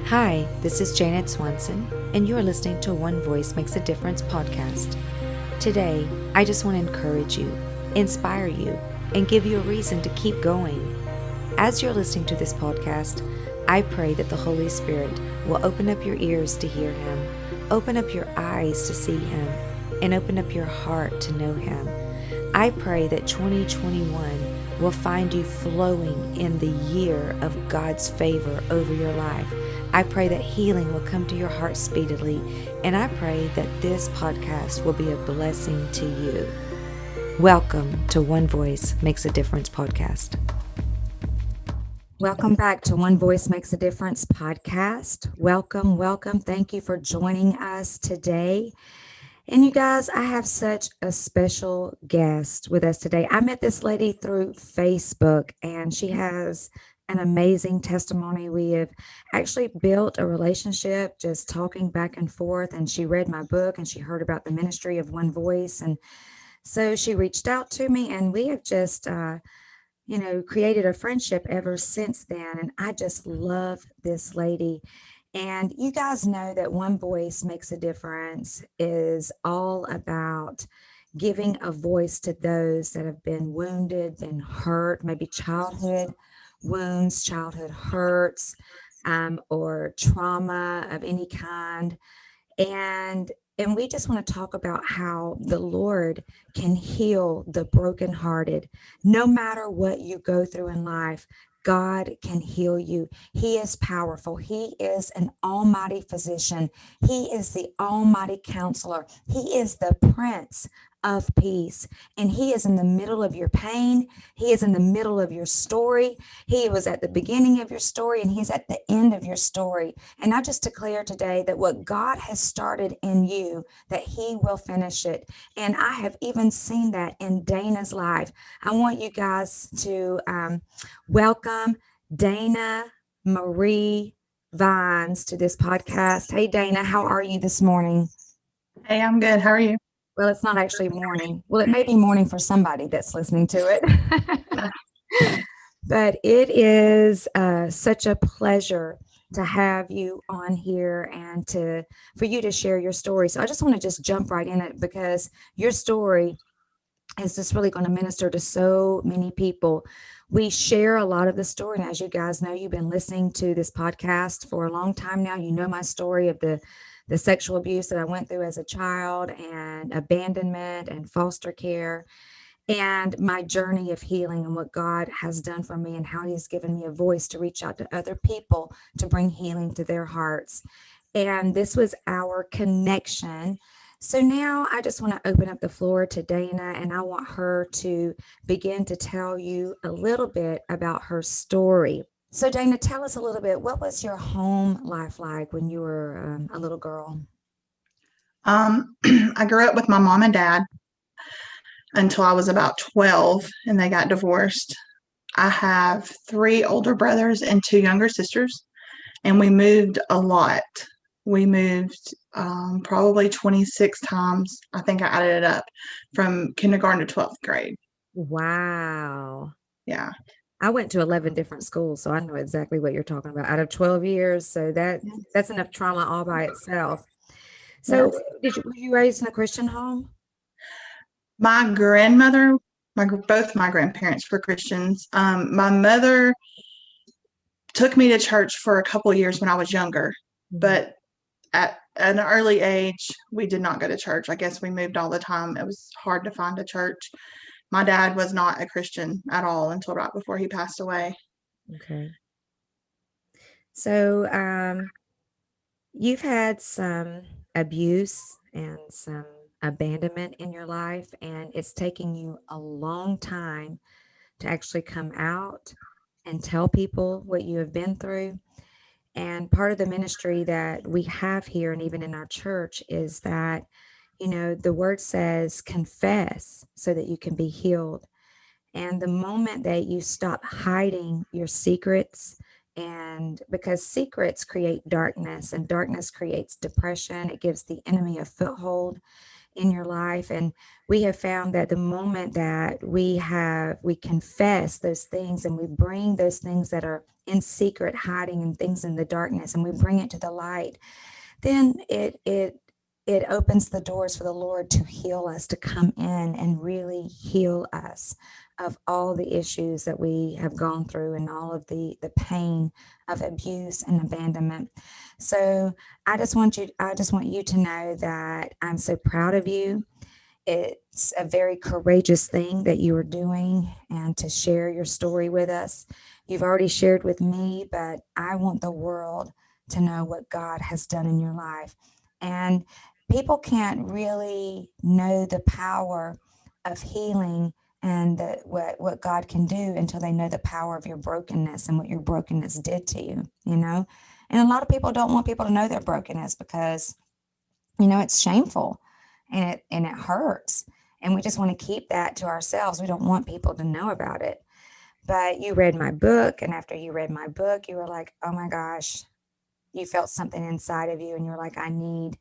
Hi, this is Janet Swanson, and you're listening to One Voice Makes a Difference podcast. Today, I just want to encourage you, inspire you, and give you a reason to keep going. As you're listening to this podcast, I pray that the Holy Spirit will open up your ears to hear Him, open up your eyes to see Him, and open up your heart to know Him. I pray that 2021 will find you flowing in the year of God's favor over your life. I pray that healing will come to your heart speedily, and I pray that this podcast will be a blessing to you. Welcome to One Voice Makes a Difference podcast. Welcome back to One Voice Makes a Difference podcast. Welcome. Thank you for joining us today. And you guys, I have such a special guest with us today. I met this lady through Facebook, and she has an amazing testimony. We have actually built a relationship just talking back and forth, and she read my book and she heard about the ministry of One Voice. And so she reached out to me, and we have just, created a friendship ever since then. And I just love this lady. And you guys know that One Voice Makes a Difference is all about giving a voice to those that have been wounded, been hurt, maybe childhood wounds, childhood hurts, or trauma of any kind. And we just want to talk about how the Lord can heal the brokenhearted. No matter what you go through in life, God can heal you. He is powerful. He is an almighty physician. He is the almighty counselor. He is the Prince of Peace. And He is in the middle of your pain. He is in the middle of your story. He was at the beginning of your story, and He's at the end of your story. And I just declare today that what God has started in you, that He will finish it. And I have even seen that in Dana's life. I want you guys to welcome Dana Marie Vines to this podcast. Hey, Dana, how are you this morning? Hey, I'm good. How are you? Well, it's not actually morning. Well, it may be morning for somebody that's listening to it. But it is such a pleasure to have you on here and for you to share your story. So I just want to just jump right in it, because your story is just really going to minister to so many people. We share a lot of the story. And as you guys know, you've been listening to this podcast for a long time now. You know my story of the sexual abuse that I went through as a child, and abandonment and foster care, and my journey of healing, and what God has done for me, and how He's given me a voice to reach out to other people to bring healing to their hearts. And this was our connection. So now I just want to open up the floor to Dana, and I want her to begin to tell you a little bit about her story. So Dana, tell us a little bit, what was your home life like when you were a little girl? I grew up with my mom and dad until I was about 12, and they got divorced. I have three older brothers and two younger sisters, and we moved a lot. We moved probably 26 times. I think I added it up from kindergarten to 12th grade. Wow. Yeah. I went to 11 different schools, so I know exactly what you're talking about. Out of 12 years, so that's enough trauma all by itself. So, Yes. were you raised in a Christian home? My grandmother, both my grandparents were Christians. My mother took me to church for a couple of years when I was younger, but at an early age, we did not go to church. I guess we moved all the time. It was hard to find a church. My dad was not a Christian at all until right before he passed away. Okay. So, you've had some abuse and some abandonment in your life, and it's taking you a long time to actually come out and tell people what you have been through. And part of the ministry that we have here, and even in our church, is that, the word says confess so that you can be healed. And the moment that you stop hiding your secrets, and because secrets create darkness, and darkness creates depression, it gives the enemy a foothold in your life. And we have found that the moment that we confess those things, and we bring those things that are in secret, hiding and things in the darkness, and we bring it to the light, then it opens the doors for the Lord to heal us, to come in and really heal us of all the issues that we have gone through and all of the pain of abuse and abandonment. So I just want you to know that I'm so proud of you. It's a very courageous thing that you are doing and to share your story with us. You've already shared with me, but I want the world to know what God has done in your life. And people can't really know the power of healing and what God can do until they know the power of your brokenness and what your brokenness did to you, you know? And a lot of people don't want people to know their brokenness because, you know, it's shameful and it hurts. And we just want to keep that to ourselves. We don't want people to know about it. But you read my book, and after you read my book, you were like, "Oh my gosh," you felt something inside of you and you're like, I need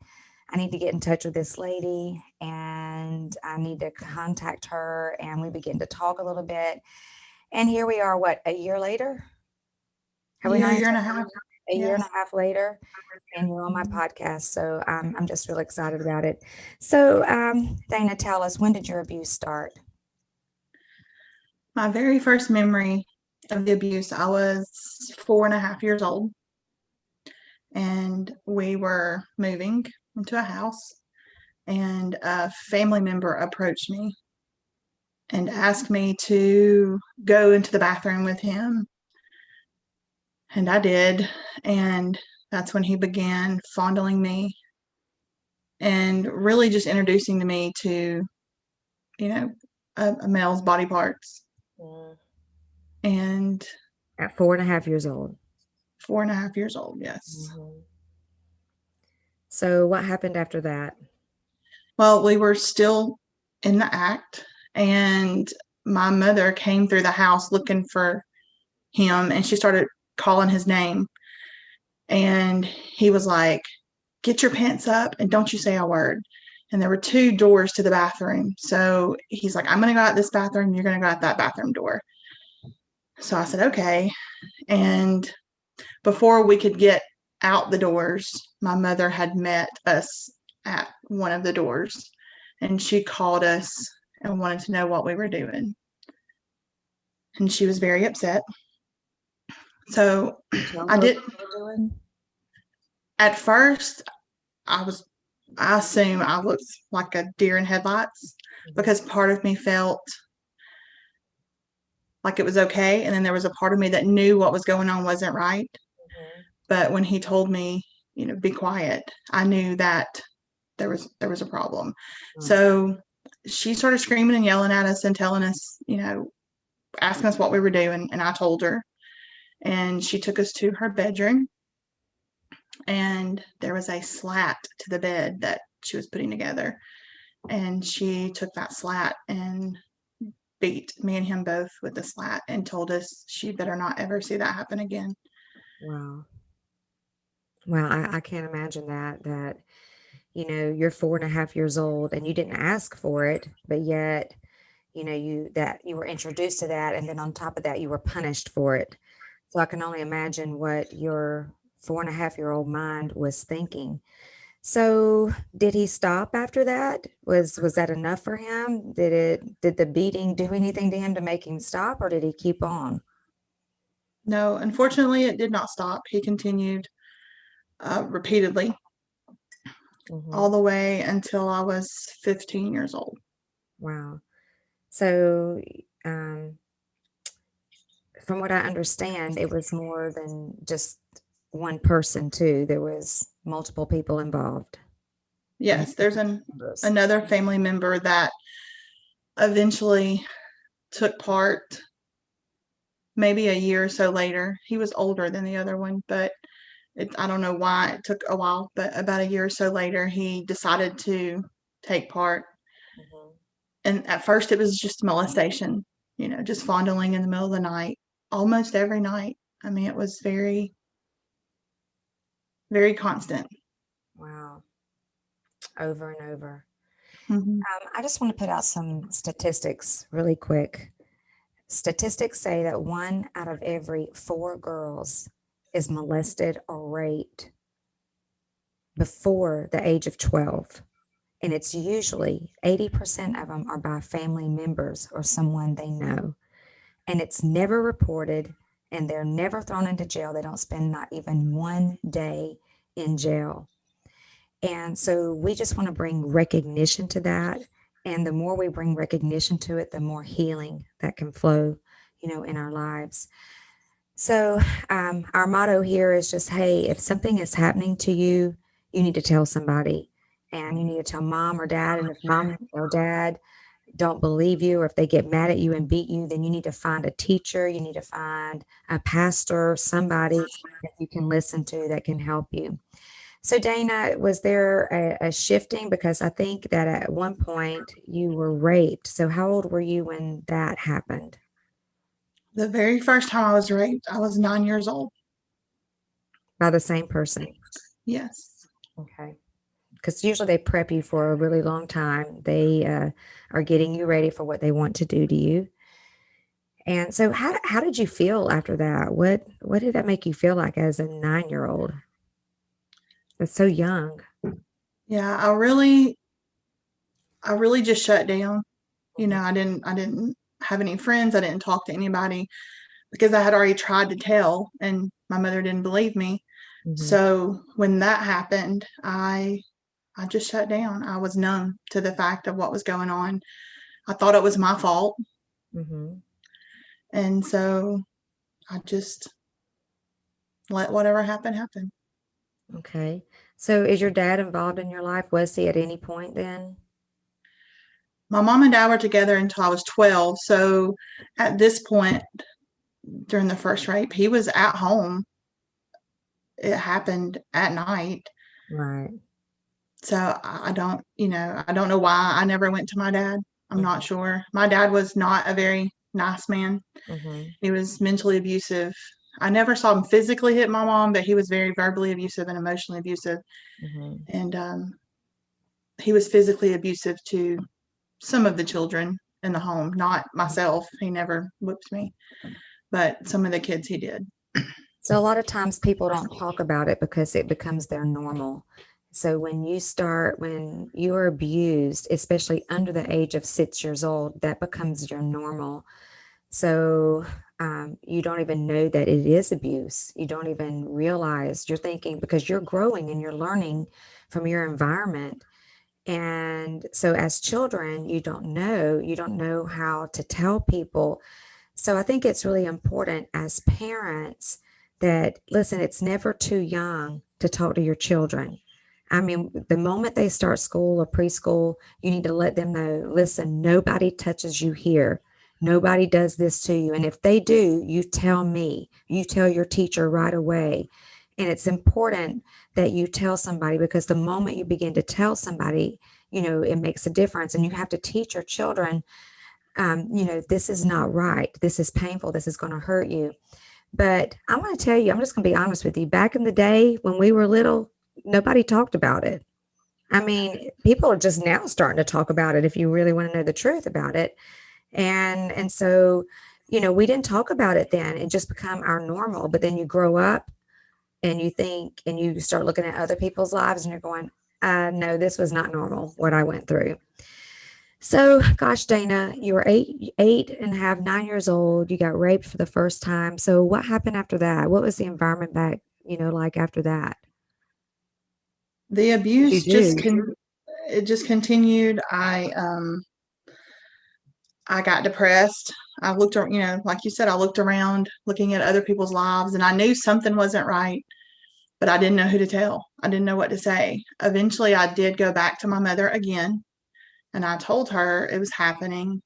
to get in touch with this lady and I need to contact her. And we begin to talk a little bit. And here we are, what, a year later? Have we not Year and a half. a year and Yes. a half later? And you're on my Mhm. podcast. So I'm just really excited about it. So, Dana, tell us, when did your abuse start? My very first memory of the abuse, I was 4.5 years old, and we were moving into a house, and a family member approached me and asked me to go into the bathroom with him. And I did. And that's when he began fondling me and really just introducing to me to, you know, a male's body parts. Mm. And At 4.5 years old. 4.5 years old, yes. Mhm. So what happened after that? Well, we were still in the act, and my mother came through the house looking for him, and she started calling his name. And he was like, "Get your pants up and don't you say a word." And there were two doors to the bathroom. So he's like, "I'm going to go out this bathroom. You're going to go out that bathroom door." So I said, "Okay." And before we could get out the doors, my mother had met us at one of the doors, and she called us and wanted to know what we were doing. And she was very upset. So Tell I her did, what you were doing? at first, I assume I looked like a deer in headlights because part of me felt like it was okay. And then there was a part of me that knew what was going on wasn't right. Mhm. But when he told me, be quiet, I knew that there was a problem. Mm. So she started screaming and yelling at us and telling us, asking us what we were doing. And I told her, and she took us to her bedroom, and there was a slat to the bed that she was putting together. And she took that slat and beat me and him both with the slat and told us she better not ever see that happen again. Wow. Wow, I can't imagine that, you're 4.5 years old and you didn't ask for it, but yet, you were introduced to that, and then on top of that, you were punished for it. So I can only imagine what your 4.5-year-old mind was thinking. So did he stop after that? Was that enough for him? Did the beating do anything to him to make him stop, or did he keep on? No, unfortunately, it did not stop. He continued repeatedly all Mhm. the way until I was 15 years old. Wow. So, um, from what I understand, it was more than just one person too. There was multiple people involved. Yes, there's Members. another family member that eventually took part maybe a year or so later. He was older than the other one, but I don't know why it took a while, but about a year or so later, he decided to take part. Mhm. And at first, it was just molestation, just fondling in the middle of the night, almost every night. I mean, it was very, very constant. Wow. Over and over. Hmm. I just want to put out some statistics really quick. Statistics say that 1 out of every 4 girls is molested or raped before the age of 12. And it's usually 80% of them are by family members or someone they know. And it's never reported, and they're never thrown into jail. They don't spend not even one day in jail. And so we just want to bring recognition to that. And the more we bring recognition to it, the more healing that can flow, in our lives. So our motto here is just, hey, if something is happening to you, you need to tell somebody. And you need to tell mom or dad. And if mom or dad don't believe you, or if they get mad at you and beat you, then you need to find a teacher. You need to find a pastor, somebody that you can listen to that can help you. So, Dana, was there a shifting? Because I think that at one point you were raped. So, how old were you when that happened? The very first time I was raped, I was 9 years old. By the same person? Yes. Okay. Because usually they prep you for a really long time. They are getting you ready for what they want to do to you. And so, how did you feel after that? What did that make you feel like as a 9-year-old? That's so young. Yeah, I really just shut down. I didn't have any friends. I didn't talk to anybody because I had already tried to tell and my mother didn't believe me. Mm-hmm. So when that happened, I just shut down. I was numb to the fact of what was going on. I thought it was my fault. Mm-hmm. And so I just let whatever happen happen. Okay. So, is your dad involved in your life? Was he at any point then? My mom and dad were together until I was 12. So at this point, during the first rape, he was at home. It happened at night. Right. So I don't know why I never went to my dad. I'm not sure. My dad was not a very nice man. Mm-hmm. He was mentally abusive. I never saw him physically hit my mom, but he was very verbally abusive and emotionally abusive. Mm-hmm. And he was physically abusive to some of the children in the home, not myself. He never whipped me, but some of the kids he did. So, a lot of times people don't talk about it because it becomes their normal. So, when you are abused, especially under the age of 6 years old, that becomes your normal. So, you don't even know that it is abuse. You don't even realize, you're thinking, because you're growing and you're learning from your environment. And so as children, you don't know how to tell people. So I think it's really important as parents that, listen, it's never too young to talk to your children. I mean, the moment they start school or preschool, you need to let them know, listen, nobody touches you here. Nobody does this to you. And if they do, you tell me, you tell your teacher right away. And it's important that you tell somebody, because the moment you begin to tell somebody, it makes a difference. And you have to teach your children, this is not right. This is painful. This is going to hurt you. But I'm going to tell you, I'm just going to be honest with you. Back in the day when we were little, nobody talked about it. I mean, people are just now starting to talk about it if you really want to know the truth about it. And so, we didn't talk about it then. It just become our normal. But then you grow up and you think, and you start looking at other people's lives and you're going, no, this was not normal, what I went through. So, gosh, Dana, you were eight and a half, 9 years old. You got raped for the first time. So, what happened after that? What was the environment back, like after that? The You abuse do. it just continued. I got depressed. I looked, like you said, I looked around, looking at other people's lives, and I knew something wasn't right, but I didn't know who to tell. I didn't know what to say. Eventually, I did go back to my mother again, and I told her it was happening,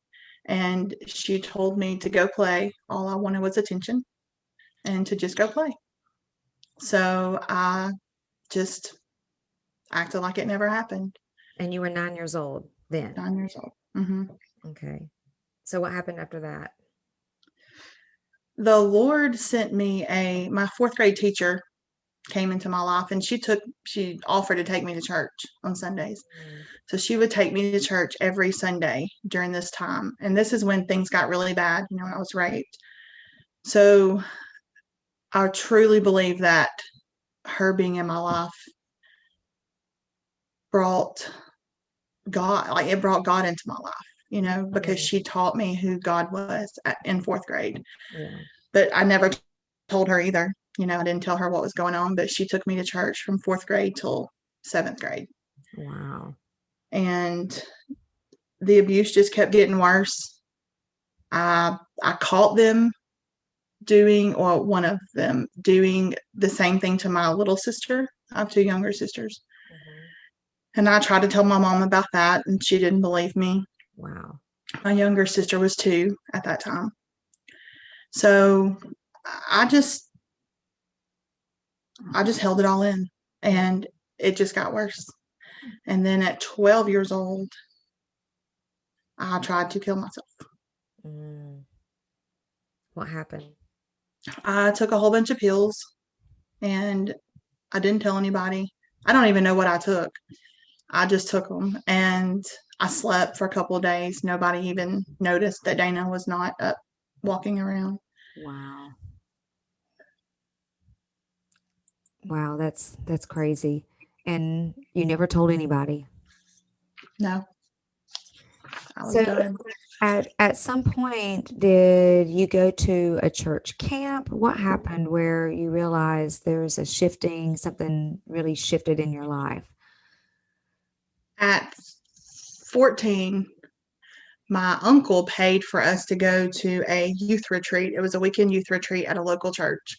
and she told me to go play. All I wanted was attention and to just go play. So I just acted like it never happened. And you were 9 years old then. 9 years old. Hmm. Okay. So, what happened after that? The Lord sent me my fourth grade teacher. came into my life, and she offered to take me to church on Sundays. Mm. So she would take me to church every Sunday during this time. And this is when things got really bad, when I was raped. So I truly believe that her being in my life brought God, like it brought God into my life, because Mm. she taught me who God was in fourth grade. Yeah. But I never told her either. I didn't tell her what was going on, but she took me to church from fourth grade till seventh grade. Wow. And the abuse just kept getting worse. I caught them one of them doing the same thing to my little sister. I have two younger sisters. Mhm. And I tried to tell my mom about that, and she didn't believe me. Wow. My younger sister was 2 at that time. So I just held it all in, and it just got worse. And then at 12 years old, I tried to kill myself. Mm. What happened? I took a whole bunch of pills, and I didn't tell anybody. I don't even know what I took. I just took them, and I slept for a couple of days. Nobody even noticed that Dana was not up walking around. Wow. Wow, that's crazy. And you never told anybody. No, I was So done. at some point, did you go to a church camp? What happened where you realized there's a shifting, something really shifted in your life? At 14, my uncle paid for us to go to a youth retreat. It was a weekend youth retreat at a local church.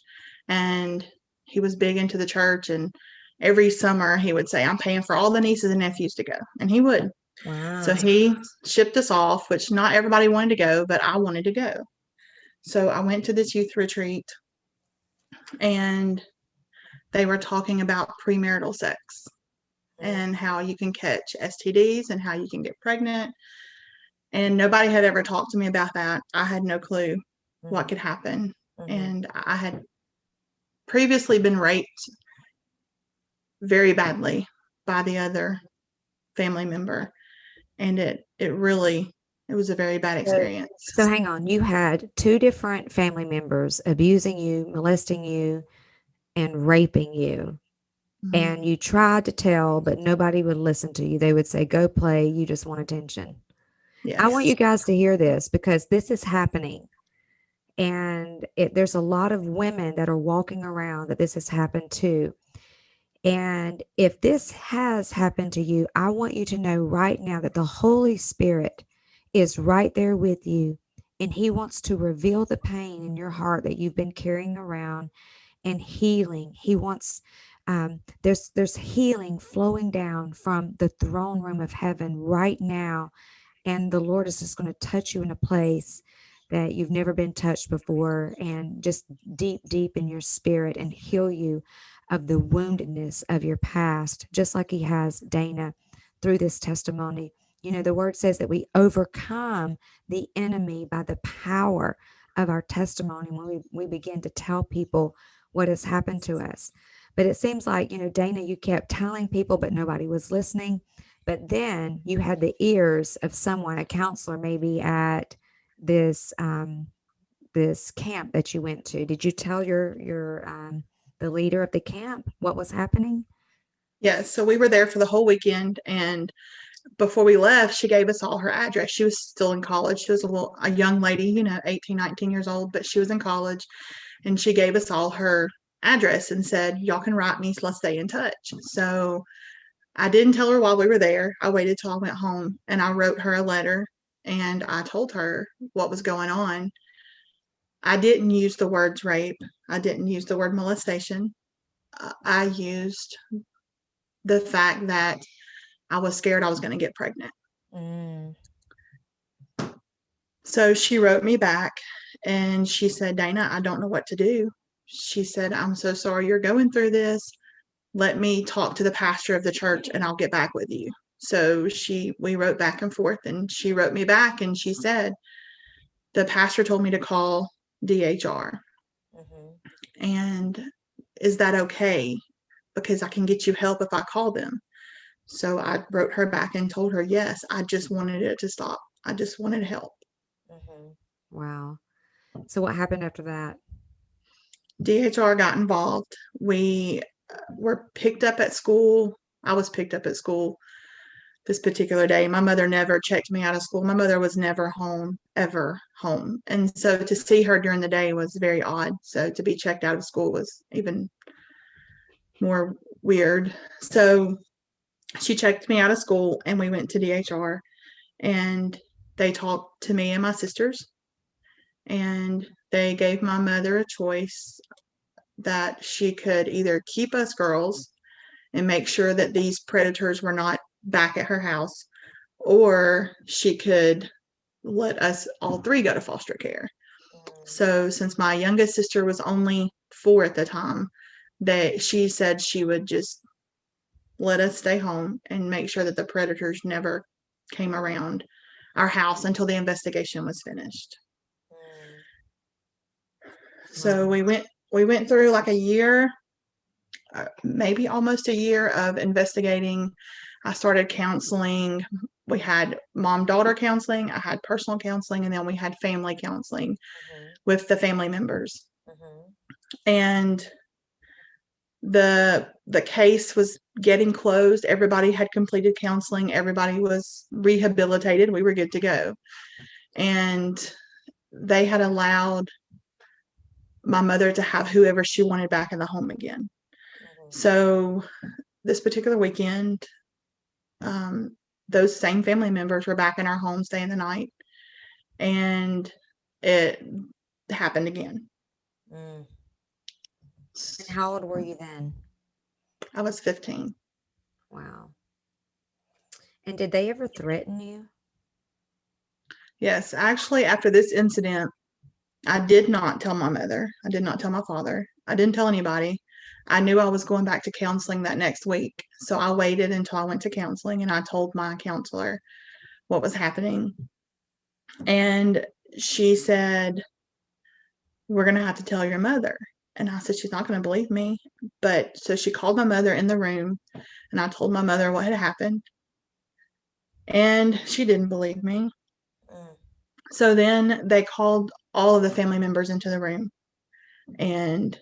And he was big into the church. And every summer he would say, I'm paying for all the nieces and nephews to go. And he would. So Wow. he shipped us off, which not everybody wanted to go, but I wanted to go. So I went to this youth retreat, and they were talking about premarital sex and how you can catch STDs and how you can get pregnant. And nobody had ever talked to me about that. I had no clue what could happen. And I had previously been raped very badly by the other family member. And it was a very bad So, experience. so hang on. You had two different family members abusing you, molesting you, and raping you. Mhm. And you tried to tell, but nobody would listen to you. They would say, go play. You just want attention. I want Yes. you guys to hear this because this is happening. And there's a lot of women that are walking around that this has happened to. And if this has happened to you, I want you to know right now that the Holy Spirit is right there with you. And he wants to reveal the pain in your heart that you've been carrying around and healing. He wants there's healing flowing down from the throne room of heaven right now. And the Lord is just going to touch you in a place that you've never been touched before, and just deep, deep in your spirit, and heal you of the woundedness of your past, just like he has Dana through this testimony. The word says that we overcome the enemy by the power of our testimony when we begin to tell people what has happened to us. But it seems like, Dana, you kept telling people, but nobody was listening. But then you had the ears of someone, a counselor, maybe at this camp that you went to. Did you tell your the leader of the camp what was happening? Yes. So we were there for the whole weekend, and before we left, she gave us all her address. She was still in college. She was a young lady, 18, 19 years old, but she was in college, and she gave us all her address and said, y'all can write me, so let's stay in touch. So I didn't tell her while we were there. I waited till I went home, and I wrote her a letter, and I told her what was going on. I didn't use the words rape. I didn't use the word molestation. I used the fact that I was scared I was going to get pregnant. Mm. So she wrote me back, and she said, Dana, I don't know what to do. She said, I'm so sorry you're going through this. Let me talk to the pastor of the church, and I'll get back with you. So we wrote back and forth, and she wrote me back, and she said, the pastor told me to call DHR. Mm-hmm. And is that okay? Because I can get you help if I call them. So I wrote her back and told her, yes, I just wanted it to stop. I just wanted help. Wow. So what happened after that? DHR got involved. We were picked up at school. I was picked up at school this particular day. My mother never checked me out of school. My mother was never home, ever home. And so to see her during the day was very odd. So to be checked out of school was even more weird. So she checked me out of school and we went to DHR and they talked to me and my sisters and they gave my mother a choice that she could either keep us girls and make sure that these predators were not back at her house, or she could let us all three go to foster care. So since my youngest sister was only 4 at the time, that she said she would just let us stay home and make sure that the predators never came around our house until the investigation was finished. So we went through like a year, maybe almost a year of investigating. I started counseling. We had mom-daughter counseling, I had personal counseling, and then we had family counseling with the family members. And the case was getting closed. Everybody had completed counseling. Everybody was rehabilitated. We were good to go. And they had allowed my mother to have whoever she wanted back in the home again. So this particular weekend, those same family members were back in our home staying the night, and it happened again. And how old were you then? I was 15. Wow. And did they ever threaten you? Yes, actually, after this incident, I did not tell my mother. I did not tell my father. I didn't tell anybody. I knew I was going back to counseling that next week. So I waited until I went to counseling and I told my counselor what was happening. And she said, "We're going to have to tell your mother." And I said, "She's not going to believe me." But so she called my mother in the room and I told my mother what had happened. And she didn't believe me. So then they called all of the family members into the room and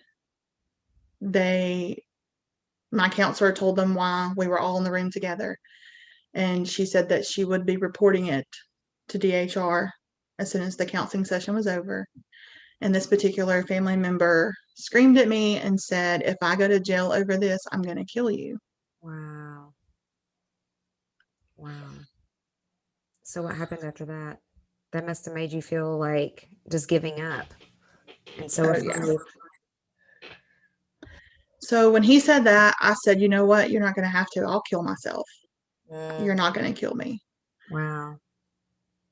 my counselor told them why we were all in the room together. And she said that she would be reporting it to DHR as soon as the counseling session was over. And this particular family member screamed at me and said, "If I go to jail over this, I'm going to kill you." Wow. Wow. So what happened after that? That must have made you feel like just giving up. And so Oh, yeah. So when he said that, I said, "You know what? You're not going to have to. I'll kill myself. You're not going to kill me." Wow.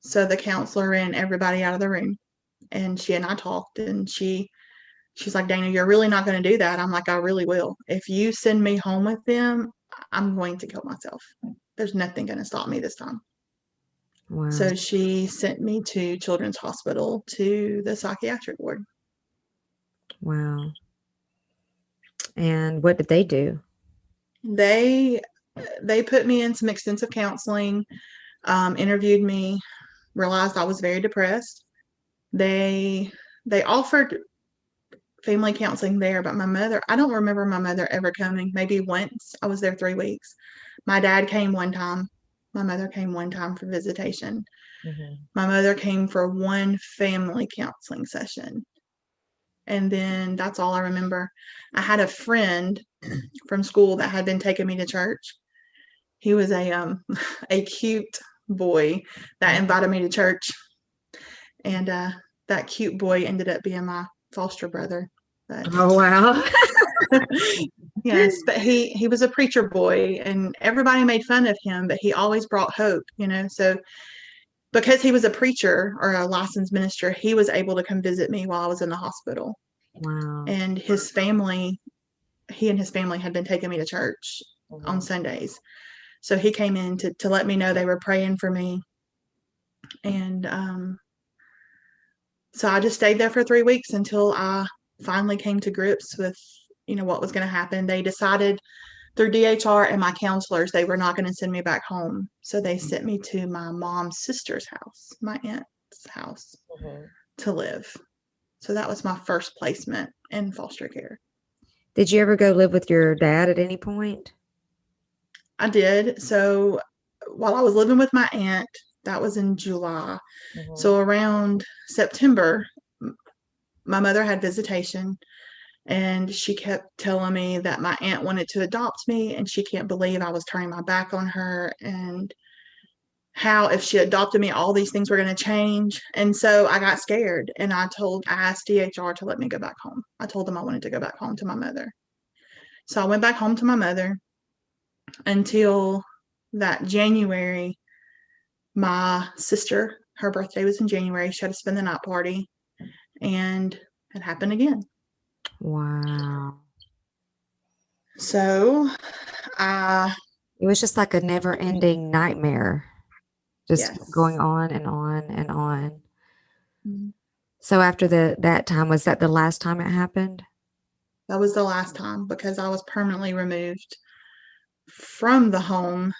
So the counselor ran everybody out of the room and she and I talked and she's like, "Dana, you're really not going to do that." I'm like, "I really will. If you send me home with them, I'm going to kill myself. There's nothing going to stop me this time." Wow. So she sent me to Children's Hospital to the psychiatric ward. Wow. And what did they do? They put me in some extensive counseling, interviewed me, realized I was very depressed. They offered family counseling there, but my mother, I don't remember my mother ever coming. Maybe once. I was there 3 weeks. My dad came one time. My mother came one time for visitation. My mother came for one family counseling session. And then that's all I remember. I had a friend from school that had been taking me to church. He was a a cute boy that invited me to church. And that cute boy ended up being my foster brother. But Oh, wow. yes, but he was a preacher boy and everybody made fun of him, but he always brought hope, you know. So because he was a preacher or a licensed minister, he was able to come visit me while I was in the hospital. Wow. And he and his family had been taking me to church on Sundays. So he came in to let me know they were praying for me. And so I just stayed there for 3 weeks until I finally came to grips with, what was going to happen. They decided through DHR and my counselors, they were not going to send me back home. So they sent me to my mom's sister's house, my aunt's house, to live. So that was my first placement in foster care. Did you ever go live with your dad at any point? I did. So while I was living with my aunt, that was in July. So around September, my mother had visitation, and she kept telling me that my aunt wanted to adopt me, and she can't believe I was turning my back on her, and how if she adopted me, all these things were going to change. And so I got scared, and I asked DHR to let me go back home. I told them I wanted to go back home to my mother. So I went back home to my mother until that January. My sister, her birthday was in January. She had to spend the night party, and it happened again. Wow. So it was just like a never ending nightmare, just yes. going on and on and on. Mm-hmm. So after that time, was that the last time it happened? That was the last time, because I was permanently removed from the home.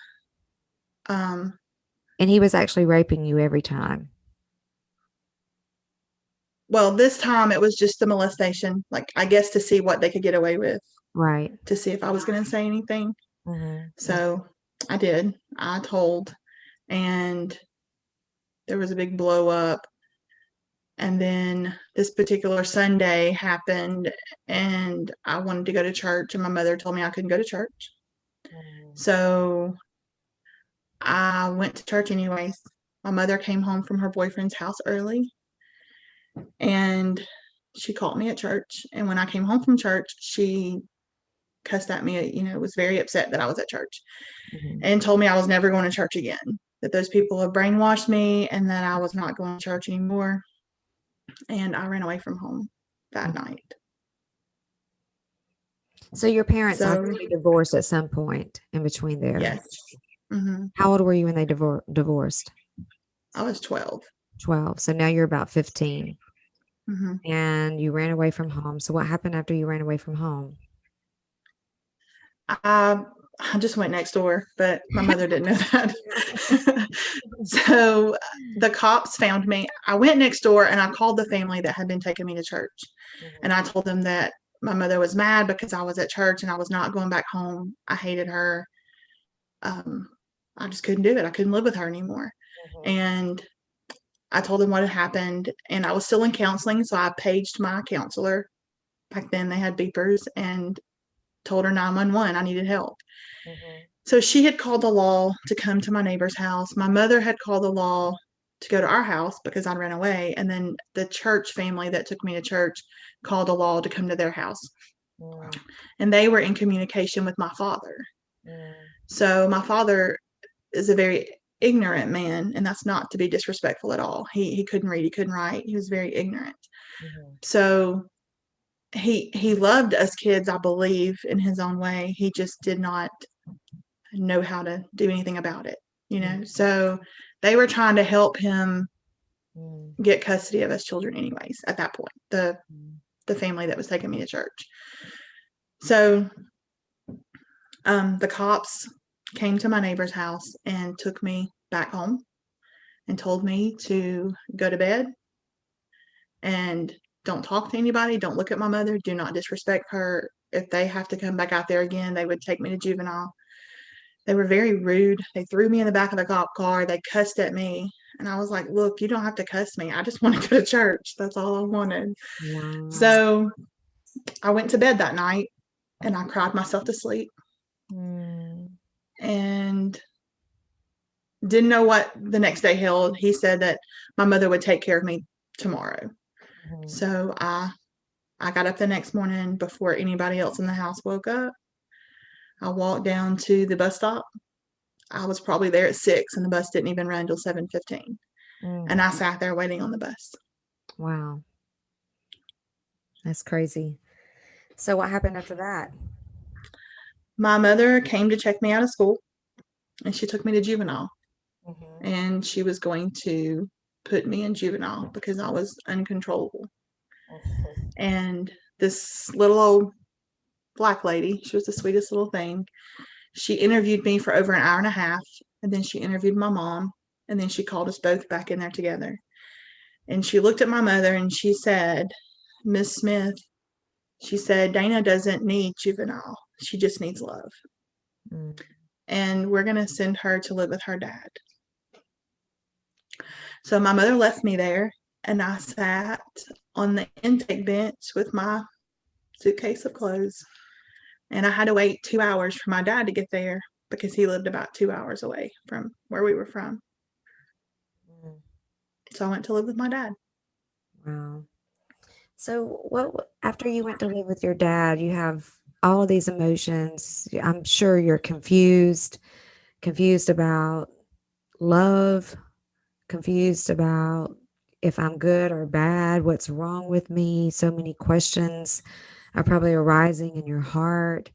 And he was actually raping you every time. Well, this time it was just the molestation, like I guess to see what they could get away with. Right. To see if I was going to say anything. So I did. I told, and there was a big blow up. And then this particular Sunday happened, and I wanted to go to church, and my mother told me I couldn't go to church. So I went to church anyways. My mother came home from her boyfriend's house early, and she called me at church. And when I came home from church, she cussed at me, was very upset that I was at church, and told me I was never going to church again, that those people have brainwashed me, and that I was not going to church anymore. And I ran away from home that night. So your parents actually divorced at some point in between there? Yes. How old were you when they divorced? I was 12. 12. So now you're about 15. And you ran away from home. So what happened after you ran away from home? I just went next door, but my mother didn't know that. So the cops found me. I went next door, and I called the family that had been taking me to church. And I told them that my mother was mad because I was at church and I was not going back home. I hated her. I just couldn't do it. I couldn't live with her anymore. And I told them what had happened, and I was still in counseling. So I paged my counselor. Back then they had beepers, and told her 911 I needed help. So she had called the law to come to my neighbor's house. My mother had called the law to go to our house because I ran away. And then the church family that took me to church called the law to come to their house. And they were in communication with my father. So my father is a very ignorant man, and that's not to be disrespectful at all. He couldn't read, he couldn't write. He was very ignorant. So he loved us kids, I believe, in his own way. He just did not know how to do anything about it, So they were trying to help him get custody of us children anyways at that point, the family that was taking me to church. So the cops came to my neighbor's house and took me back home and told me to go to bed and don't talk to anybody. Don't look at my mother. Do not disrespect her. If they have to come back out there again, they would take me to juvenile. They were very rude. They threw me in the back of the cop car. They cussed at me. And I was like, look, you don't have to cuss me. I just want to go to church. That's all I wanted. Wow. So I went to bed that night, and I cried myself to sleep. And didn't know what the next day held. He said that my mother would take care of me tomorrow. So I got up the next morning before anybody else in the house woke up. I walked down to the bus stop. I was probably there at 6, and the bus didn't even run until 7:15. And I sat there waiting on the bus. Wow. That's crazy. So what happened after that? My mother came to check me out of school, and she took me to juvenile. And she was going to put me in juvenile because I was uncontrollable. And this little old black lady. She was the sweetest little thing. She interviewed me for over an hour and a half, and then she interviewed my mom, and then she called us both back in there together. And she looked at my mother and she said, Miss Smith, she said, Dana doesn't need juvenile. She just needs love. Mm. And we're going to send her to live with her dad. So my mother left me there, and I sat on the intake bench with my suitcase of clothes. And I had to wait 2 hours for my dad to get there because he lived about 2 hours away from where we were from. Mm. So I went to live with my dad. Wow. So after you went to live with your dad, you have all of these emotions. I'm sure you're confused about love, confused about if I'm good or bad, what's wrong with me. So many questions are probably arising in your heart.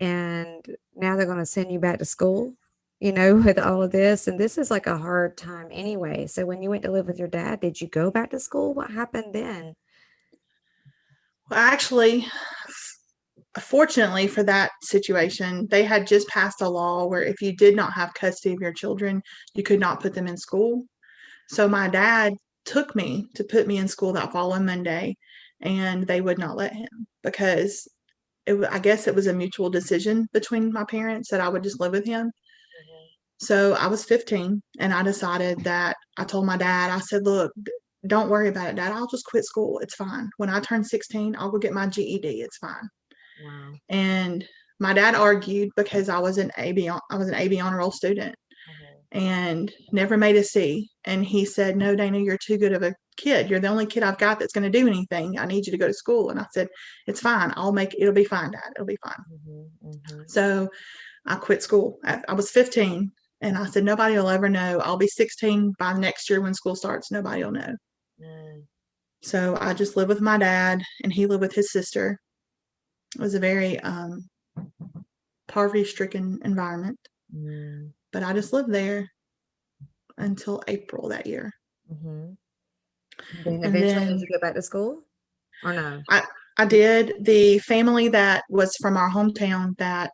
And now they're going to send you back to school, with all of this. And this is like a hard time anyway. So when you went to live with your dad, did you go back to school? What happened then? Well, actually, fortunately for that situation, they had just passed a law where if you did not have custody of your children, you could not put them in school. So my dad took me to put me in school that following Monday, and they would not let him because I guess it was a mutual decision between my parents that I would just live with him. So I was 15, and I decided that I told my dad, I said, look, don't worry about it, Dad. I'll just quit school. It's fine. When I turn 16, I'll go get my GED. It's fine. Wow. And my dad argued because I was an AB honor roll student and never made a C. And he said, no, Dana, you're too good of a kid. You're the only kid I've got that's going to do anything. I need you to go to school. And I said, it's fine. It'll be fine, Dad. It'll be fine. So I quit school. I was 15, and I said, nobody will ever know. I'll be 16 by next year when school starts. Nobody will know. So I just lived with my dad, and he lived with his sister. It was a very poverty-stricken environment. But I just lived there until April that year. Then eventually, did you go back to school or no? I did. The family that was from our hometown that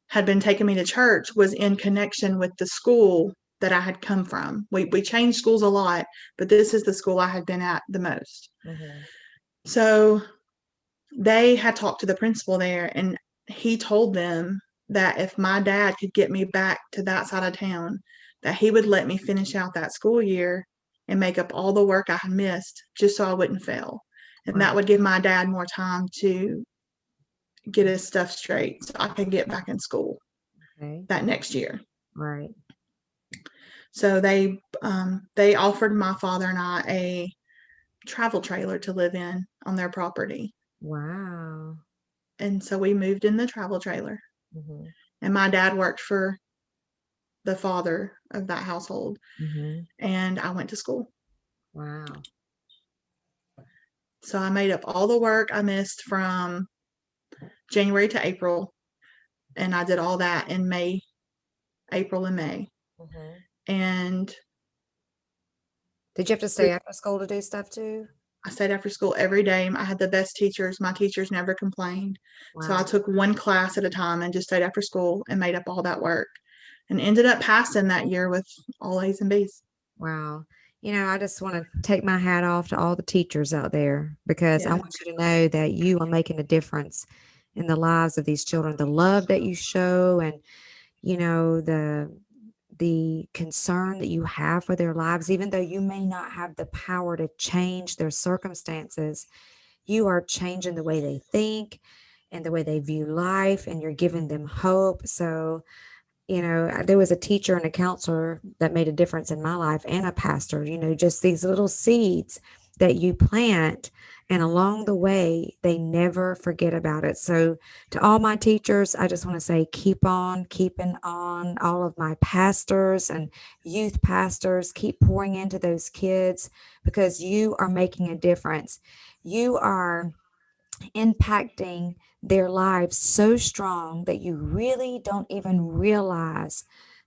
had been taking me to church was in connection with the school that I had come from. We changed schools a lot, but this is the school I had been at the most. So they had talked to the principal there, and he told them that if my dad could get me back to that side of town, that he would let me finish out that school year and make up all the work I had missed just so I wouldn't fail. And that would give my dad more time to get his stuff straight so I could get back in school that next year. Right. So they offered my father and I a travel trailer to live in on their property. Wow. And so we moved in the travel trailer. And my dad worked for the father of that household. And I went to school. Wow. So I made up all the work I missed from January to April. And I did all that in April and May. And did you have to stay after school to do stuff too? I stayed after school every day. I had the best teachers. My teachers never complained. Wow. So I took one class at a time and just stayed after school and made up all that work and ended up passing that year with all A's and B's. Wow. I just want to take my hat off to all the teachers out there because I want you to know that you are making a difference in the lives of these children. The love that you show and, the concern that you have for their lives, even though you may not have the power to change their circumstances, you are changing the way they think and the way they view life, and you're giving them hope. So, there was a teacher and a counselor that made a difference in my life, and a pastor, just these little seeds that you plant, and along the way, they never forget about it. So to all my teachers, I just want to say, keep on keeping on. All of my pastors and youth pastors, keep pouring into those kids because you are making a difference. You are impacting their lives so strong that you really don't even realize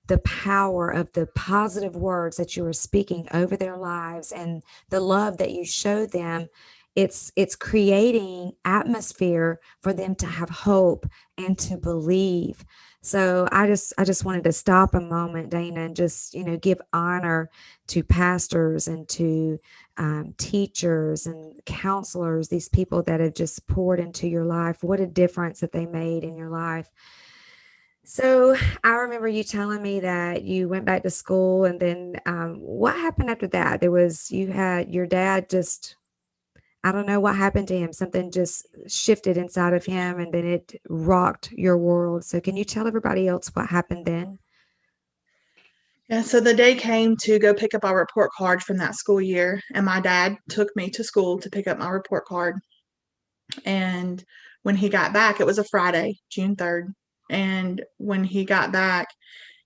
the power of the positive words that you are speaking over their lives and the love that you show them it's creating atmosphere for them to have hope and to believe. So I just wanted to stop a moment, Dana, and just give honor to pastors and to teachers and counselors, these people that have just poured into your life. What a difference that they made in your life. So I remember you telling me that you went back to school, and then what happened after that? You had your dad just, I don't know what happened to him. Something just shifted inside of him, and then it rocked your world. So can you tell everybody else what happened then? Yeah, so the day came to go pick up our report card from that school year, and my dad took me to school to pick up my report card. And when he got back, it was a Friday, June 3rd. And when he got back,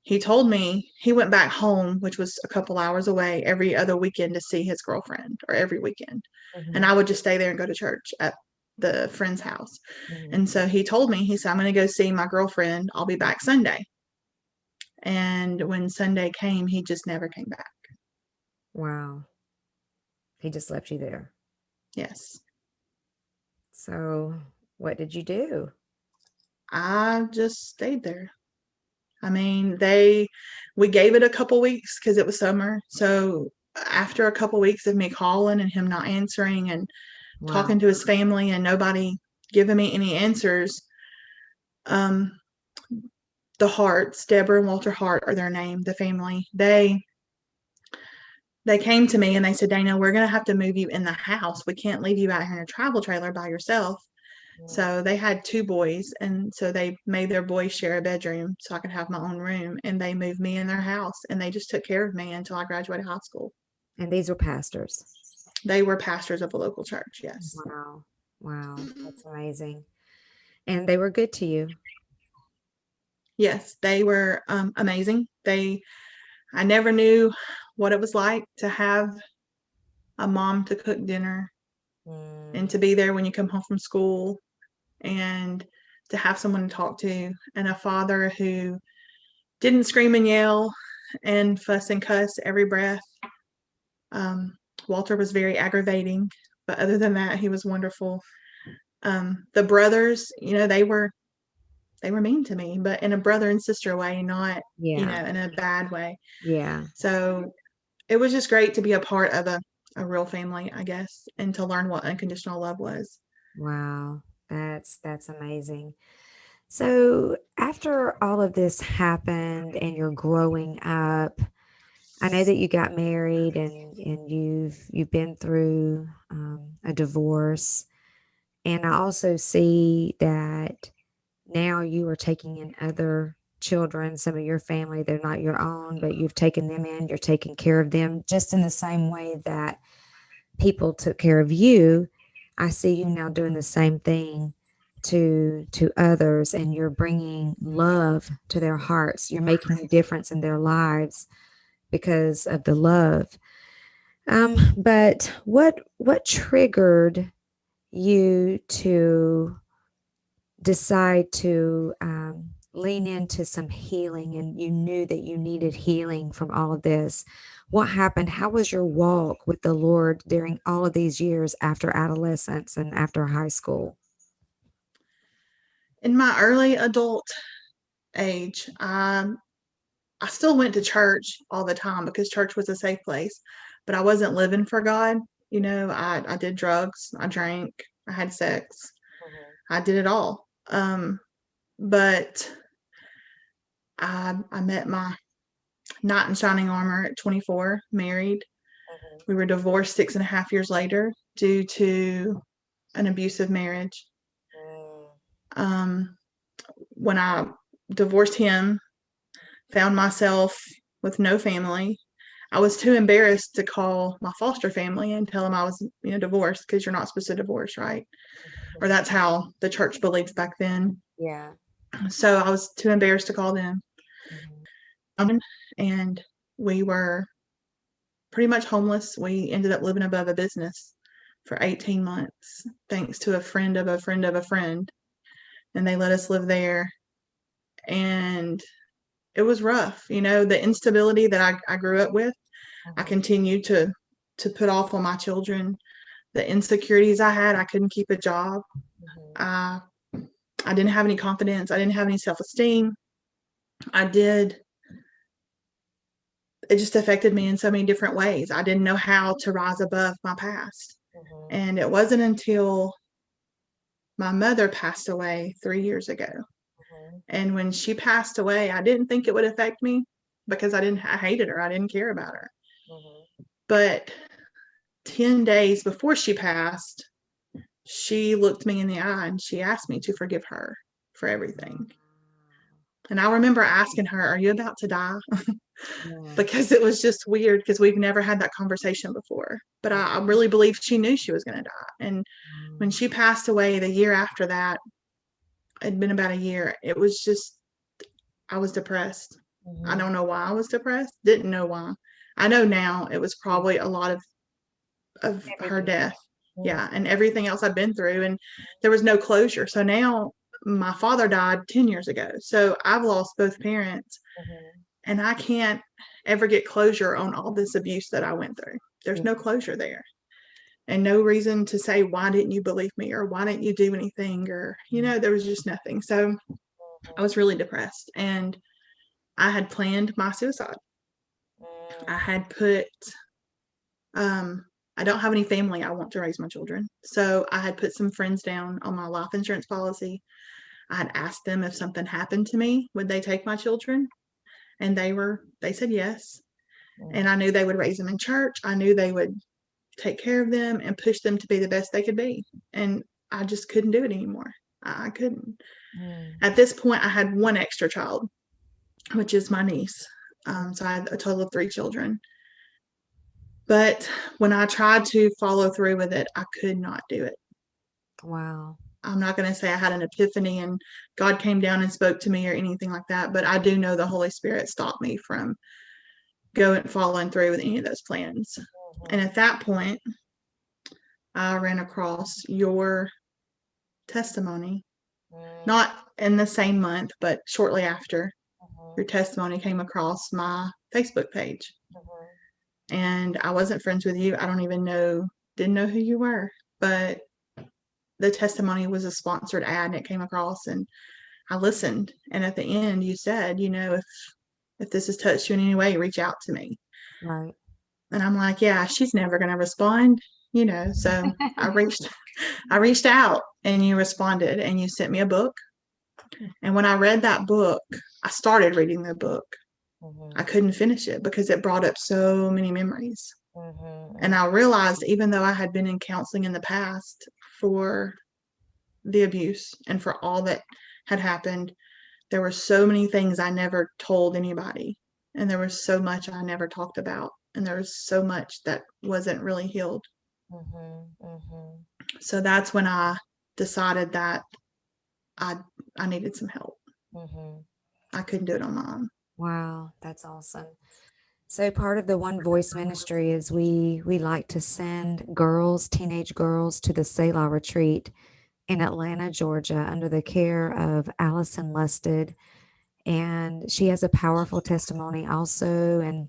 he told me he went back home, which was a couple hours away, every other weekend to see his girlfriend, or every weekend. And Mhm, I would just stay there and go to church at the friend's house. mhm. And so he told me, he said, I'm going to go see my girlfriend. I'll be back Sunday. And when Sunday came, he just never came back. Wow. He just left you there. Yes. So what did you do? I just stayed there. I mean, we gave it a couple weeks because it was summer. So after a couple weeks of me calling and him not answering and Wow. talking to his family and nobody giving me any answers, um, the Harts, Deborah and Walter Hart are their name, the family, they came to me and they said, Dana, we're going to have to move you in the house. We can't leave you out here in a travel trailer by yourself. Mm. So they had two boys, and so they made their boys share a bedroom so I could have my own room. And they moved me in their house, and they just took care of me until I graduated high school. And these were pastors. They were pastors of a local church, yes. Wow. Wow. That's amazing. And they were good to you. Yes, they were amazing. I never knew what it was like to have a mom to cook dinner and Mm. to be there when you come home from school and to have someone to talk to, and a father who didn't scream and yell and fuss and cuss every breath. Um, Walter was very aggravating, but other than that, he was wonderful. The brothers, they were mean to me, but in a brother and sister way, not Yeah. in a bad way. Yeah. So it was just great to be a part of a real family, I guess, and to learn what unconditional love was. Wow. That's amazing. So after all of this happened and you're growing up, I know that you got married and you've been through a divorce, and I also see that now you are taking in other children, some of your family, they're not your own, but you've taken them in, you're taking care of them just in the same way that people took care of you. I see you now doing the same thing to others, and you're bringing love to their hearts. You're making a difference in their lives because of the love. But what triggered you to decide to lean into some healing, and you knew that you needed healing from all of this? What happened? How was your walk with the Lord during all of these years after adolescence and after high school? In my early adult age, I still went to church all the time because church was a safe place, but I wasn't living for God. I did drugs, I drank, I had sex, Mhm, I did it all. But I met my knight in shining armor at 24, married. mhm, We were divorced 6.5 years later due to an abusive marriage. mm, Um, when I divorced him, found myself with no family. I was too embarrassed to call my foster family and tell them I was, divorced, because you're not supposed to divorce, right? Or mhm. that's how the church believed back then. Yeah. So I was too embarrassed to call them. Mhm. And we were pretty much homeless. We ended up living above a business for 18 months, thanks to a friend of a friend of a friend. And they let us live there. And it was rough. The instability that I grew up with, I Mhm. continued to put off on my children. the insecurities I had. I couldn't keep a job. Mhm. I didn't have any confidence. I didn't have any self-esteem. It just affected me in so many different ways. I didn't know how to rise above my past. Mhm. And it wasn't until my mother passed away 3 years ago. Mhm. And when she passed away, I didn't think it would affect me because I hated her. I didn't care about her. Mhm. But 10 days before she passed, she looked me in the eye and she asked me to forgive her for everything. And I remember asking her, "Are you about to die?" Yeah. Because it was just weird because we've never had that conversation before. But I really believe she knew she was going to die. And when she passed away the year after that, it'd been about a year, it was just, I was depressed. I Mhm. don't know why I was depressed. Didn't know why. I know now it was probably a lot of her Everything. death. Mhm. Yeah, and everything else I've been through, and there was no closure. So now my father died 10 years ago. So I've lost both parents, Mhm. and I can't ever get closure on all this abuse that I went through. There's no closure there. And no reason to say, why didn't you believe me? Or why didn't you do anything? Or, there was just nothing. So I was really depressed. And I had planned my suicide. I had put, I don't have any family. I want to raise my children. So I had put some friends down on my life insurance policy. I had asked them if something happened to me, would they take my children? And they said yes. And I knew they would raise them in church. I knew they would take care of them and push them to be the best they could be. And I just couldn't do it anymore. I couldn't. Mhm. At this point, I had one extra child, which is my niece. So I had a total of 3 children. But when I tried to follow through with it, I could not do it. Wow. I'm not going to say I had an epiphany and God came down and spoke to me or anything like that, but I do know the Holy Spirit stopped me from following through with any of those plans. And Mhm. at that point, I ran across your testimony, Mhm. not in the same month, but shortly after. Your Mhm. testimony came across my Facebook page. Mhm. And I wasn't friends with you. I don't even didn't know who you were. But the testimony was a sponsored ad and it came across and I listened. And at the end you said, if this has touched you in any way, reach out to me. Right. And I'm like, yeah, she's never gonna respond, So I reached out and you responded and you sent me a book. And when I read that book, I started reading the book. I Mhm. couldn't finish it because it brought up so many memories. And Mhm. I realized, even though I had been in counseling in the past for the abuse and for all that had happened, there were so many things I never told anybody. And there was so much I never talked about. And there was so much that wasn't really healed. Mhm. Mhm. So that's when I decided that I I needed some help. Mhm. I couldn't do it on my own. Wow, that's awesome. So part of the One Voice ministry is we like to send girls, teenage girls, to the Selah retreat in Atlanta, Georgia, under the care of Allison Lusted. And she has a powerful testimony also. And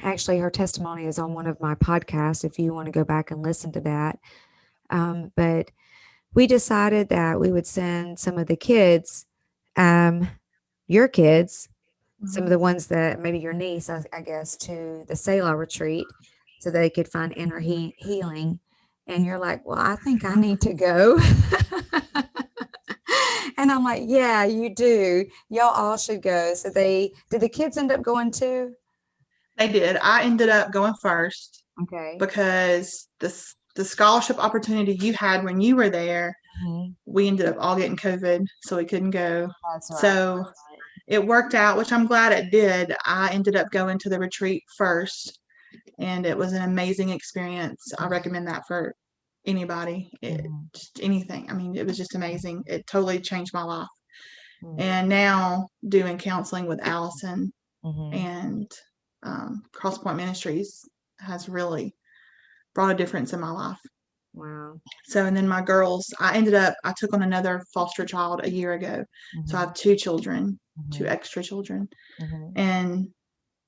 actually, her testimony is on one of my podcasts if you want to go back and listen to that. But we decided that we would send some of the kids, um, your kids, some of Mhm. the ones that maybe your niece, I guess, to the Selah retreat so they could find inner healing. And you're like, well, I think I need to go. And I'm like, yeah, you do. Y'all all should go. So did the kids end up going too? They did. I ended up going first Okay. because the scholarship opportunity you had when you were there, Mhm. we ended up all getting COVID, so we couldn't go. That's right. So That's right. it worked out, which I'm glad it did. I ended up going to the retreat first, and it was an amazing experience. I recommend that for anybody, Mhm. just anything. I mean, it was just amazing. It totally changed my life. Mhm. And now doing counseling with Allison Mhm. and Crosspoint Ministries has really brought a difference in my life. Wow. So, and then my girls, I took on another foster child a year ago. So I Mhm. have 2 children, two Mhm. extra children. Mhm. And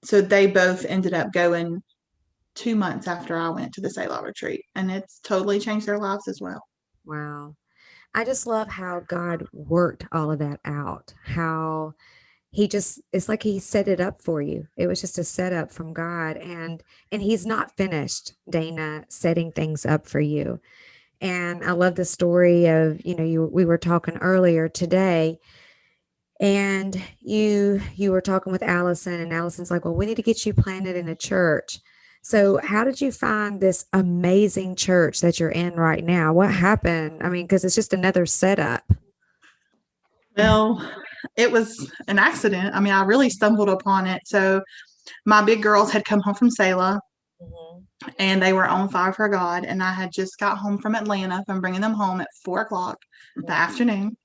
so they both ended up going 2 months after I went to the Selah retreat, and it's totally changed their lives as well. Wow. I just love how God worked all of that out. How it's like he set it up for you. It was just a setup from God, and he's not finished, Dana, setting things up for you. And I love the story of, we were talking earlier today, and you were talking with Allison, and Allison's like, well, we need to get you planted in a church. So how did you find this amazing church that you're in right now? What happened? I mean, because it's just another setup. Well, it was an accident. I mean, I really stumbled upon it. So my big girls had come home from Selah, and they were on fire for God. And I had just got home from Atlanta from bringing them home at 4 o'clock in the afternoon.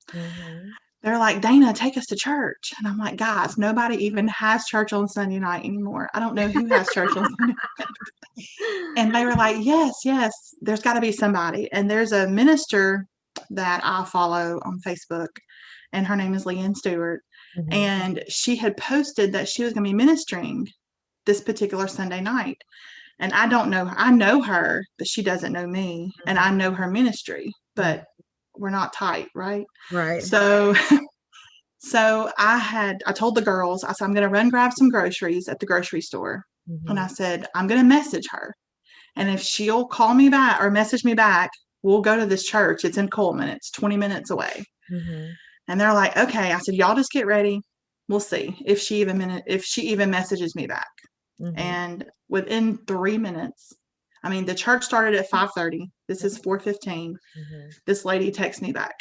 They're like, Dana, take us to church. And I'm like, guys, nobody even has church on Sunday night anymore. I don't know who has church on Sunday night. And they were like, yes, there's got to be somebody. And there's a minister that I follow on Facebook, and her name is Leanne Stewart. And she had posted that she was going to be ministering this particular Sunday night. And I know her, but she doesn't know me. And I know her ministry, but we're not tight, right? Right. So I told the girls, I said, I'm going to run grab some groceries at the grocery store. And I said, I'm going to message her. And if she'll call me back or message me back, we'll go to this church. It's in Coleman. It's 20 minutes away. And they're like, okay. I said, y'all just get ready. We'll see if she even messages me back. And within 3 minutes, I mean, the church started at 5:30. This is 4:15. This lady texts me back.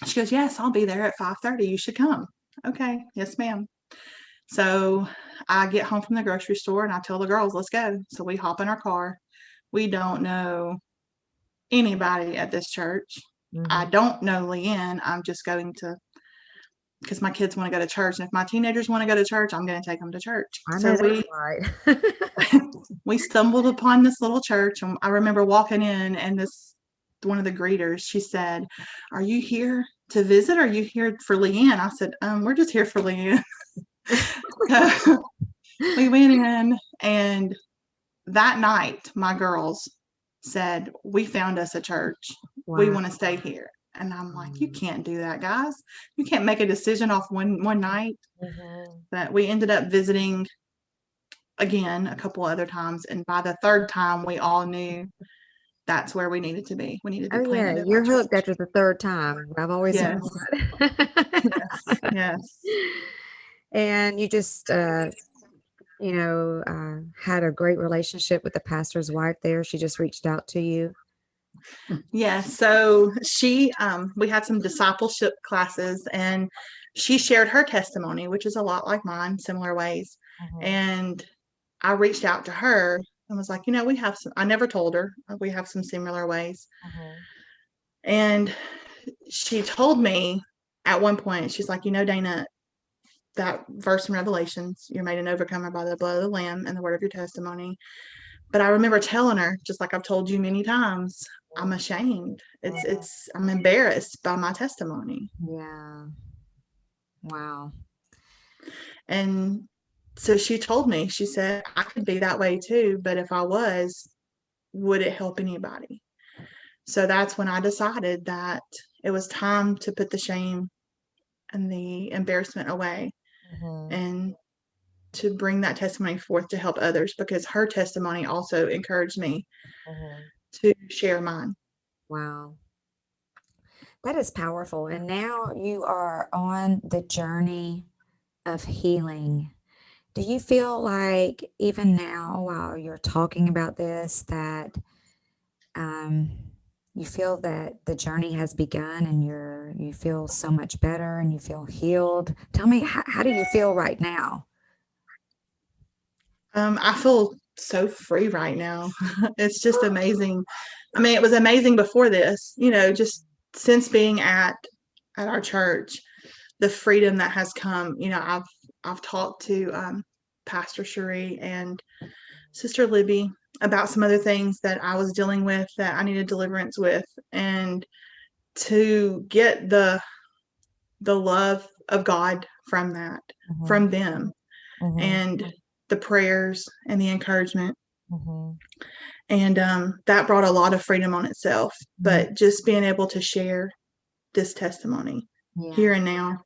She goes, yes, I'll be there at 5:30. You should come. Okay. Yes, ma'am. So I get home from the grocery store and I tell the girls, let's go. So we hop in our car. We don't know anybody at this church. I don't know Leanne. I'm just going to, because my kids want to go to church. And if my teenagers want to go to church, I'm going to take them to church. So we stumbled upon this little church. And I remember walking in, and one of the greeters, she said, are you here to visit? Or are you here for Leanne? I said, we're just here for Leanne. So we went in, and that night my girls said, we found us a church. Wow. We want to stay here. And I'm like, you can't do that, guys. You can't make a decision off one night. But we ended up visiting again a couple other times, and by the third time we all knew that's where we needed to be. We needed to be planted. Yeah, you're hooked after the third time. I've always heard that. Yes. And you just had a great relationship with the pastor's wife there. She just reached out to you. Yeah, so we had some discipleship classes, and she shared her testimony, which is a lot like mine, similar ways. And I reached out to her and was like, I never told her, we have some similar ways. And she told me at one point, she's like, Dana, that verse in Revelations, you're made an overcomer by the blood of the Lamb and the word of your testimony. But I remember telling her, just like I've told you many times, I'm ashamed. I'm embarrassed by my testimony. Yeah. Wow. And so she told me, she said, I could be that way too, but if I was, would it help anybody? So that's when I decided that it was time to put the shame and the embarrassment away and to bring that testimony forth to help others, because her testimony also encouraged me to share mine. Wow. That is powerful. And now you are on the journey of healing. Do you feel like even now, while you're talking about this, that you feel that the journey has begun and you feel so much better and you feel healed? Tell me, how do you feel right now? I feel so free right now. It's just amazing. I mean, it was amazing before this, just since being at our church, the freedom that has come. I've talked to Pastor Cherie and Sister Libby about some other things that I was dealing with that I needed deliverance with, and to get the love of God from that, from them, and the prayers and the encouragement Mhm. And that brought a lot of freedom on itself. Mhm. But just being able to share this testimony here Yeah. and now,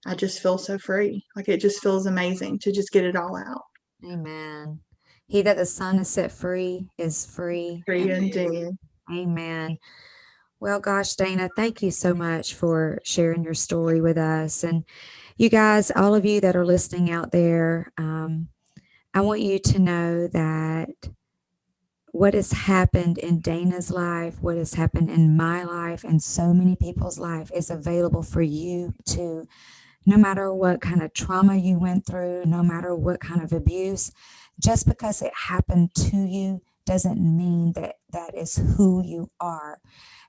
I just feel so free. Like it just feels amazing to just get it all out. Amen. He that the Son has set free is free. Free indeed. Amen. Well, gosh, Dana, thank you so much for sharing your story with us. And you guys, all of you that are listening out there, I want you to know that what has happened in Dana's life, what has happened in my life, and so many people's life is available for you too. No matter what kind of trauma you went through, no matter what kind of abuse, just because it happened to you doesn't mean that that is who you are.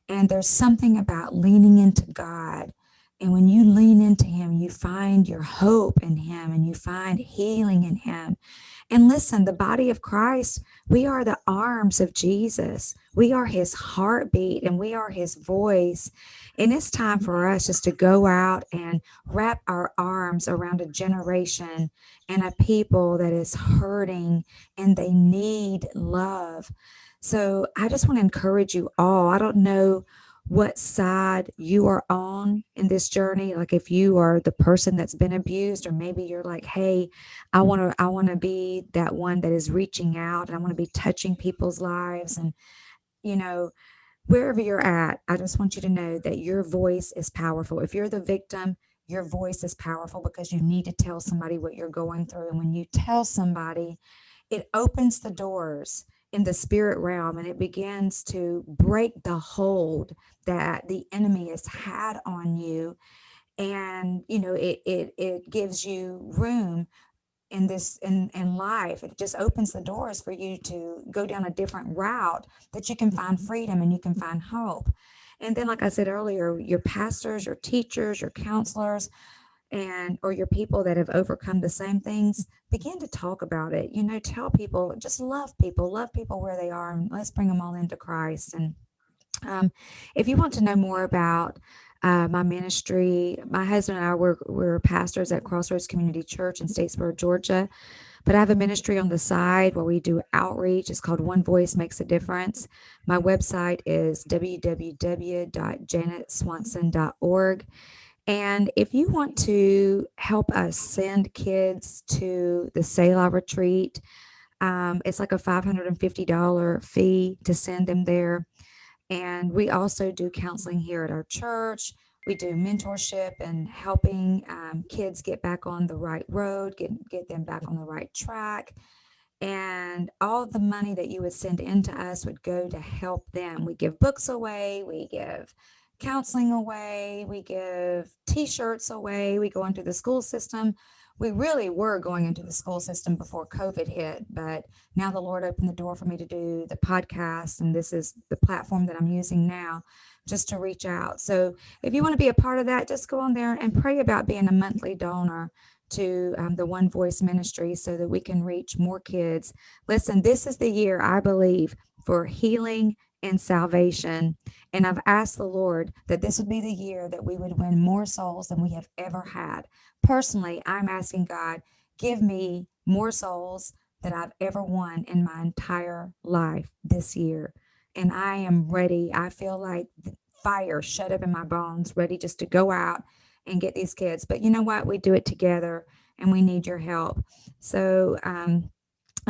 And there's something about leaning into God. And when you lean into Him, you find your hope in Him and you find healing in Him. And listen, the body of Christ, we are the arms of Jesus. We are His heartbeat and we are His voice. And it's time for us just to go out and wrap our arms around a generation and a people that is hurting and they need love. So I just want to encourage you all. I don't know what side you are on in this journey. Like if you are the person that's been abused, or maybe you're like, hey, I want to be that one that is reaching out and I want to be touching people's lives. And, you know, wherever you're at, I just want you to know that your voice is powerful. If you're the victim, your voice is powerful because you need to tell somebody what you're going through. And when you tell somebody, it opens the doors in the spirit realm and it begins to break the hold that the enemy has had on you. And it gives you room in this in life. It just opens the doors for you to go down a different route, that you can find freedom and you can find hope. And then, like I said earlier, your pastors, your teachers, your counselors, and or your people that have overcome the same things, begin to talk about it. Tell people, just love people where they are, and let's bring them all into Christ. And if you want to know more about my ministry, my husband and I we're pastors at Crossroads Community Church in Statesboro, Georgia. But I have a ministry on the side where we do outreach. It's called One Voice Makes a Difference. My website is www.janetswanson.org. And if you want to help us send kids to the Selah retreat, it's like a $550 fee to send them there. And we also do counseling here at our church. We do mentorship and helping kids get back on the right road, get them back on the right track. And all the money that you would send into us would go to help them. We give books away, we give counseling away, we give t-shirts away, we go into the school system. We really were going into the school system before COVID hit, but now the Lord opened the door for me to do the podcast, and this is the platform that I'm using now just to reach out. So if you want to be a part of that, just go on there and pray about being a monthly donor to the One Voice Ministry so that we can reach more kids. Listen, this is the year, I believe, for healing and salvation. And I've asked the Lord that this would be the year that we would win more souls than we have ever had. Personally, I'm asking God, give me more souls that I've ever won in my entire life this year. And I am ready. I feel like the fire shut up in my bones, ready just to go out and get these kids. But you know what? We do it together and we need your help. So I'm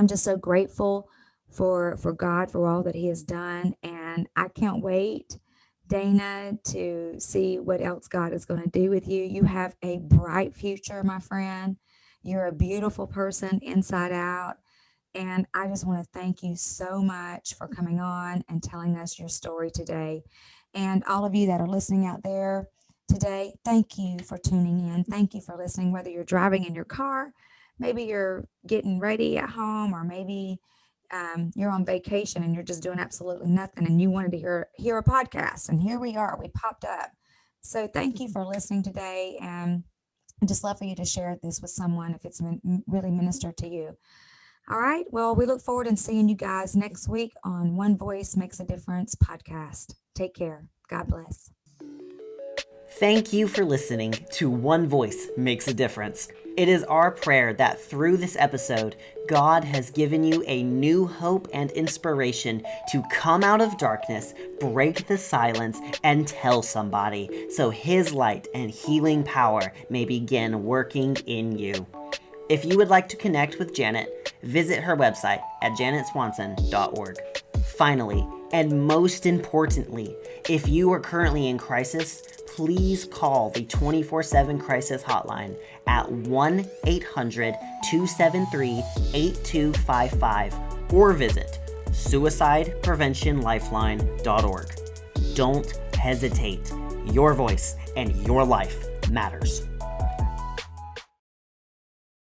just so grateful for God, for all that He has done. And I can't wait, Dana, to see what else God is going to do with you. You have a bright future, my friend. You're a beautiful person inside out. And I just want to thank you so much for coming on and telling us your story today. And all of you that are listening out there today, thank you for tuning in. Thank you for listening, whether you're driving in your car, maybe you're getting ready at home, or maybe you're on vacation and you're just doing absolutely nothing and you wanted to hear a podcast. And here we are, we popped up. So thank you for listening today. And I'd just love for you to share this with someone if it's really ministered to you. All right. Well, we look forward to seeing you guys next week on One Voice Makes a Difference podcast. Take care. God bless. Thank you for listening to One Voice Makes a Difference. It is our prayer that through this episode, God has given you a new hope and inspiration to come out of darkness, break the silence, and tell somebody so His light and healing power may begin working in you. If you would like to connect with Janet, visit her website at janetswanson.org. Finally, and most importantly, if you are currently in crisis, please call the 24/7 crisis hotline at 1-800-273-8255 or visit suicidepreventionlifeline.org. Don't hesitate. Your voice and your life matters.